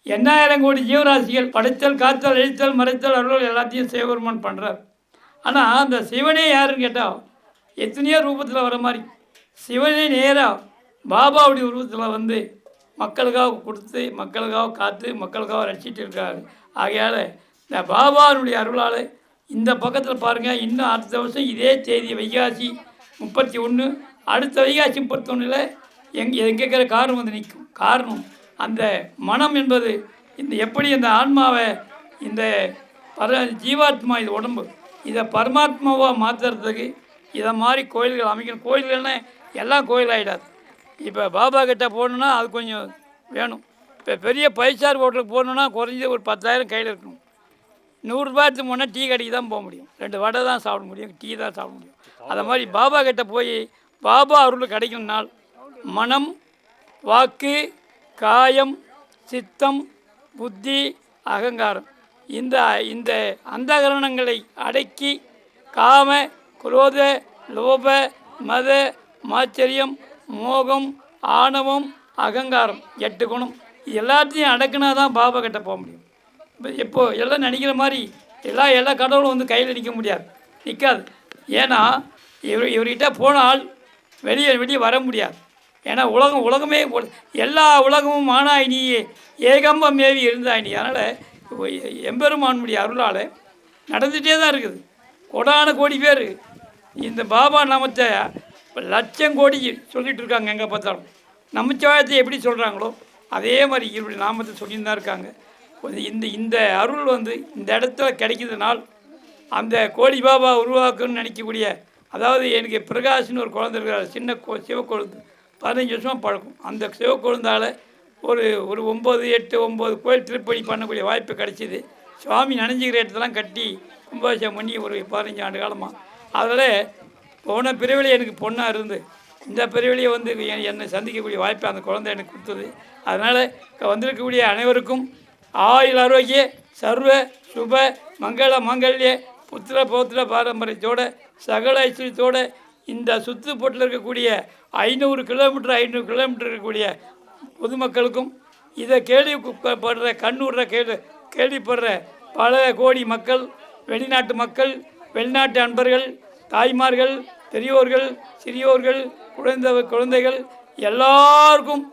எண்ணாயிரம் கோடி ஜீவராசிகள் படைத்தல், காத்தல், அழித்தல், மறைத்தல், அருள் எல்லாத்தையும் சிவபெருமான் பண்ணுறார். ஆனால் அந்த சிவனே யாருன்னு கேட்டால் எத்தனையோ ரூபத்தில் வர மாதிரி சிவனே நேராக பாபாவுடைய உருவத்தில் வந்து மக்களுக்காக கொடுத்து, மக்களுக்காக காத்து, மக்களுக்காக ரசிச்சுட்டு இருக்காரு. ஆகையால் இந்த பாபாவுடைய அருளால் இந்த பக்கத்தில் பாருங்கள், இன்னும் அடுத்த வருஷம் இதே தேதி வைகாசி 31, அடுத்த வைகாசி 31 எங்கேக்கிற காரணம் வந்து நிற்கும். காரணம் அந்த மனம் என்பது இந்த எப்படி இந்த ஆன்மாவை இந்த ஜீவாத்மா இது உடம்பு இதை பரமாத்மாவாக மாற்றுறதுக்கு இதை மாதிரி கோயில்கள் அமைக்கணும். கோயில்கள்னா எல்லாம் கோயில் ஆகிடாது. இப்போ பாபா கிட்டே போகணுன்னா அது கொஞ்சம் வேணும். இப்போ பெரிய பைசார் ஹோட்டலுக்கு போகணுன்னா குறைஞ்சது ஒரு 10,000 கையில் இருக்கணும். 100 ரூபாய்க்கு முன்னே டீ கடைக்கு தான் போக முடியும், 2 வடை தான் சாப்பிட முடியும், டீ தான் சாப்பிட முடியும். அதை மாதிரி பாபா கிட்டே போய் பாபா அருள் கிடைக்கணும்னால் மனம், வாக்கு, காயம், சித்தம், புத்தி, அகங்காரம் இந்த இந்த அந்தகரணங்களை அடக்கி காம, குரோத, லோப, மத, மாச்சரியம், மோகம், ஆணவம், அகங்காரம் 8 குணம் எல்லாத்தையும் அடக்குனா தான் பாபா கிட்ட போக முடியும். இப்போது எல்லாம் நினைக்கிற மாதிரி எல்லா கடவுளும் வந்து கையில் நிற்க முடியாது, நிற்காது. ஏன்னா இவர்கிட்ட போனால் வெளியே வர முடியாது. ஏன்னா உலகமே எல்லா உலகமும் ஆனாய் நீயே, ஏகம்பம் மேவி இருந்தாய் நீ. அதனால் எம்பெருமானுடைய அருளால் நடந்துகிட்டே தான் இருக்குது. கோடான கோடி பேர் இந்த பாபா நாமத்தை லட்சம் கோடி சொல்லிகிட்டு இருக்காங்க. எங்கே பார்த்தாலும் நமச்சிவாயத்தை எப்படி சொல்கிறாங்களோ அதே மாதிரி இவருடைய நாமத்தை சொல்லிட்டு தான் இருக்காங்க. இந்த அருள் வந்து இந்த இடத்துல கிடைக்கிறதுனால் அந்த கோடி பாபா உருவாக்குன்னு நினைக்கக்கூடிய, அதாவது எனக்கு பிரகாஷ்னு ஒரு குழந்தை இருக்கிறார், சின்ன சிவக்கொழுந்து 15 வருஷமாக பழக்கம். அந்த சிவக்கொழுந்தால் ஒரு 9, 8, 9 கோயில் திருப்பணி பண்ணக்கூடிய வாய்ப்பு கிடைச்சிது. சுவாமி நனைஞ்சிக்கிற இடத்தெல்லாம் கட்டி கும்பாபிஷேகம் பண்ணி ஒரு 15 ஆண்டு காலமாக. அதில் போன பிரிவிலே எனக்கு பொண்ணாக இருந்து இந்த பிரிவிலேயே வந்து என்னை சந்திக்கக்கூடிய வாய்ப்பை அந்த குழந்தை எனக்கு கொடுத்தது. அதனால் வந்திருக்கக்கூடிய அனைவருக்கும் ஆயுள் ஆரோக்கிய சர்வ சுப மங்கள மாங்கல்ய புத்திர பௌத்திர பாரம்பரியத்தோடு சகல ஐஸ்வரியத்தோடு இந்த சுற்றுப்பட்டில் இருக்கக்கூடிய 500 கிலோமீட்டர் இருக்கக்கூடிய பொதுமக்களுக்கும் இதை கேள்விப்படுற கண்ணூர்ற கேள்விப்படுற பல கோடி மக்கள், வெளிநாட்டு மக்கள், வெளிநாட்டு அன்பர்கள், தாய்மார்கள், பெரியோர்கள், சிறியோர்கள், குழந்தைகள் எல்லாருக்கும்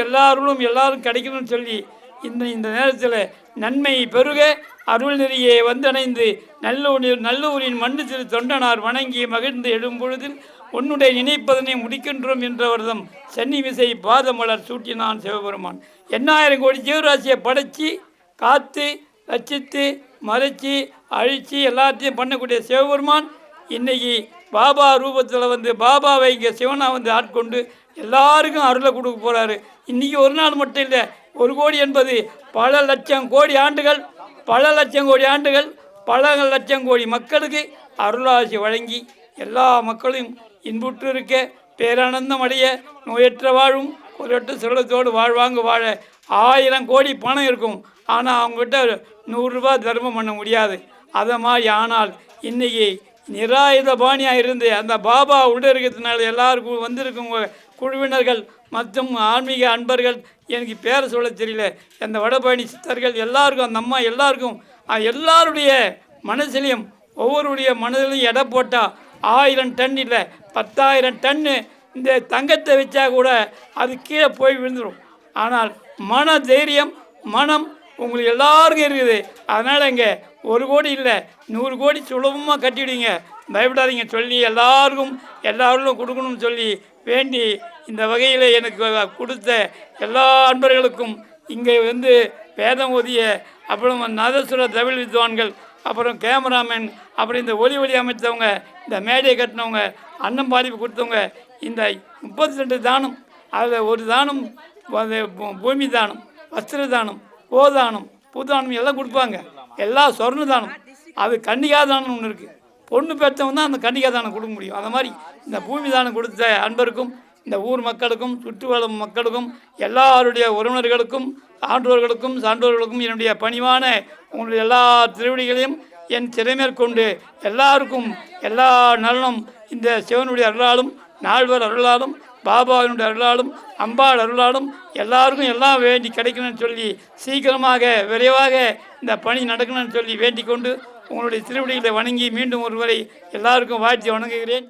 எல்லாரும் கிடைக்கணும்னு சொல்லி இந்த நேரத்தில் நன்மை பெருக அருள் நெறியே வந்தணைந்து நல்லூரின் மண்ணு திரு தொண்டனார் வணங்கி மகிழ்ந்து எழும்பொழுதில் உன்னுடைய நினைப்பதனை முடிக்கின்றோம் என்றவர்தம் சென்னி விசை பாதமலர் சூட்டினான் சிவபெருமான். 8000 கோடி ஜீவராசியை படைச்சி காத்து ரச்சித்து மறைச்சி அழித்து எல்லாத்தையும் பண்ணக்கூடிய சிவபெருமான் இன்னைக்கு பாபா ரூபத்தில் வந்து பாபாவை இங்கே சிவனாக வந்து ஆட்கொண்டு எல்லாருக்கும் அருளை கொடுக்க போகிறாரு. இன்றைக்கி ஒரு நாள் மட்டும் இல்லை, 1 கோடி என்பது பல லட்சம் கோடி ஆண்டுகள் பல லட்சம் கோடி மக்களுக்கு அருளாசி வழங்கி எல்லா மக்களையும் இன்புற்று இருக்க, பேரானந்தம் அடைய, நோயற்ற வாழும் குறையற்ற செல்வத்தோடு வாழ்வாங்க வாழ 1000 கோடி பணம் இருக்கும். ஆனால் அவங்ககிட்ட 100 ரூபா தர்மம் பண்ண முடியாது. அதை மாதிரி ஆனால் இன்றைக்கி நிராயுத பாணியாக இருந்து அந்த பாபா உள்ள இருக்கிறதுனால எல்லாருக்கும் வந்திருக்கவங்க குழுவினர்கள் மற்றும் ஆன்மீக அன்பர்கள், எனக்கு பேரை சொல்ல தெரியல, அந்த வடபழனி சித்தர்கள் எல்லாருக்கும், அந்த அம்மா எல்லாருக்கும், எல்லாருடைய மனசிலையும் ஒவ்வொருடைய மனதிலையும் எடை போட்டால் 1000 டன் இல்லை 10,000 டன்னு இந்த தங்கத்தை வச்சா கூட அது கீழே போய் விழுந்துடும். ஆனால் மன தைரியம், மனம் உங்களுக்கு எல்லாருக்கும் இருக்குது. அதனால் இங்கே 1 கோடி இல்லை 100 கோடி சுலபமாக கட்டிவிடுங்க, பயப்படாதீங்க சொல்லி எல்லாரும் கொடுக்கணும்னு சொல்லி வேண்டி இந்த வகையில் எனக்கு கொடுத்த எல்லா அன்பர்களுக்கும், இங்கே வந்து வேதம் ஓதிய, அப்புறம் நாதஸ்வர தமிழ் வித்வான்கள், அப்புறம் கேமராமேன், அப்புறம் இந்த ஒளி அமைத்தவங்க, இந்த மேடையை கட்டினவங்க, அன்னம் பாதிப்பு கொடுத்தவங்க, இந்த 32 தானம், அதில் ஒரு தானம் பூமி தானம், வஸ்திர தானம், கோதானம், பூதானம் எல்லாம் கொடுப்பாங்க. எல்லாம் சொர்ண தானம், அது கன்னிகா தானம் ஒன்று இருக்குது. பொண்ணு பெற்றவங்க தான் அந்த கன்னிகா தானம் கொடுக்க முடியும். அந்த மாதிரி இந்த பூமி தானம் கொடுத்த அன்பருக்கும், இந்த ஊர் மக்களுக்கும், சுற்றுவளம் மக்களுக்கும், எல்லாருடைய உறவினர்களுக்கும், சான்றோர்களுக்கும் என்னுடைய பணிவான உங்களுடைய எல்லா திருவடிகளையும் என் திறமேற்கொண்டு எல்லாருக்கும் எல்லா நலனும் இந்த சிவனுடைய அருளாலும் நால்வர் அருளாலும் பாபாவினுடைய அருளாலும் அம்பாள் அருளாலும் எல்லாருக்கும் எல்லாம் வேண்டி கிடைக்கணும்னு சொல்லி சீக்கிரமாக விரைவாக இந்த பணி நடக்கணும்னு சொல்லி வேண்டிக் கொண்டு உங்களுடைய திருவடிகளை வணங்கி மீண்டும் ஒருவரை எல்லாருக்கும் வாழ்த்தி வணங்குகிறேன்.